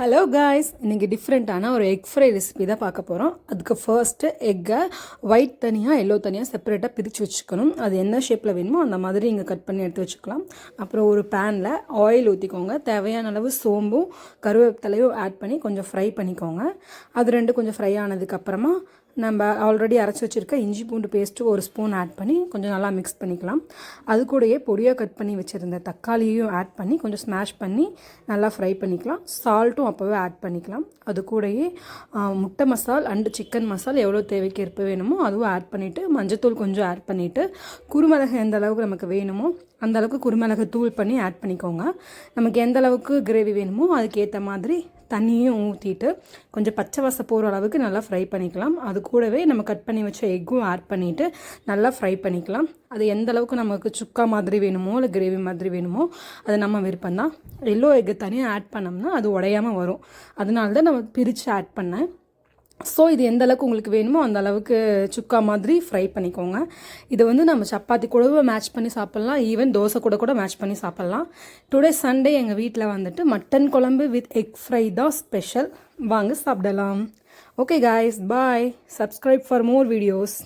Hello guys, இன்றைக்கி டிஃப்ரெண்ட்டான ஒரு எக் ஃப்ரை ரெசிபி தான் பார்க்க போகிறோம். அதுக்கு ஃபர்ஸ்ட்டு எக்கை ஒயிட் தனியாக எல்லோ தனியாக செப்பரேட்டாக பிரித்து வச்சுக்கணும். அது என்ன ஷேப்பில் வேணுமோ அந்த மாதிரி இங்கே கட் பண்ணி எடுத்து வச்சுக்கலாம். அப்புறம் ஒரு பேனில் ஆயில் ஊற்றிக்கோங்க. தேவையான அளவு சோம்பும் கருவேப்பிலையும் ஆட் பண்ணி கொஞ்சம் ஃப்ரை பண்ணிக்கோங்க. அது ரெண்டு கொஞ்சம் ஃப்ரை ஆனதுக்கப்புறமா நம்ம ஆல்ரெடி அரைச்சி வச்சுருக்க இஞ்சி பூண்டு பேஸ்ட்டு ஒரு ஸ்பூன் ஆட் பண்ணி கொஞ்சம் நல்லா மிக்ஸ் பண்ணிக்கலாம். அது கூடயே பொடியாக கட் பண்ணி வச்சுருந்த தக்காளியையும் ஆட் பண்ணி கொஞ்சம் ஸ்மாஷ் பண்ணி நல்லா ஃப்ரை பண்ணிக்கலாம். சால்ட்டும் அப்போவே ஆட் பண்ணிக்கலாம். அது கூடயே முட்டை மசால் அண்டு சிக்கன் மசால் எவ்வளோ தேவைக்கு ஏற்ப வேணுமோ அதுவும் ஆட் பண்ணிவிட்டு மஞ்சத்தூள் கொஞ்சம் ஆட் பண்ணிவிட்டு குருமிளகு எந்த அளவுக்கு நமக்கு வேணுமோ அந்த அளவுக்கு குருமிளகு தூள் பண்ணி ஆட் பண்ணிக்கோங்க. நமக்கு எந்த அளவுக்கு கிரேவி வேணுமோ அதுக்கேற்ற மாதிரி தண்ணியும் ஊற்றிட்டு கொஞ்சம் பச்சை வாசம் போகிற அளவுக்கு நல்லா ஃப்ரை பண்ணிக்கலாம். அது கூடவே நம்ம கட் பண்ணி வச்ச எக்கும் ஆட் பண்ணிவிட்டு நல்லா ஃப்ரை பண்ணிக்கலாம். அது எந்த அளவுக்கு நமக்கு சுக்கா மாதிரி வேணுமோ இல்லை கிரேவி மாதிரி வேணுமோ அது நம்ம விருப்பம்தான். எல்லோ எக்கு தனியாக ஆட் பண்ணோம்னா அது உடையாமல் வரும். அதனால தான் நம்ம பிரித்து ஆட் பண்ணேன். ஸோ இது எந்த அளவுக்கு உங்களுக்கு வேணுமோ அந்த அளவுக்கு சுக்கா மாதிரி ஃப்ரை பண்ணிக்கோங்க. இதை நம்ம சப்பாத்தி கூட மேட்ச் பண்ணி சாப்பிட்லாம். ஈவன் தோசை கூட மேட்ச் பண்ணி சாப்பிட்லாம். டுடே சண்டே எங்கள் வீட்டில் மட்டன் குழம்பு வித் எக் ஃப்ரை தான் ஸ்பெஷல். வாங்க சாப்பிடலாம். Okay guys, bye. Subscribe for more videos.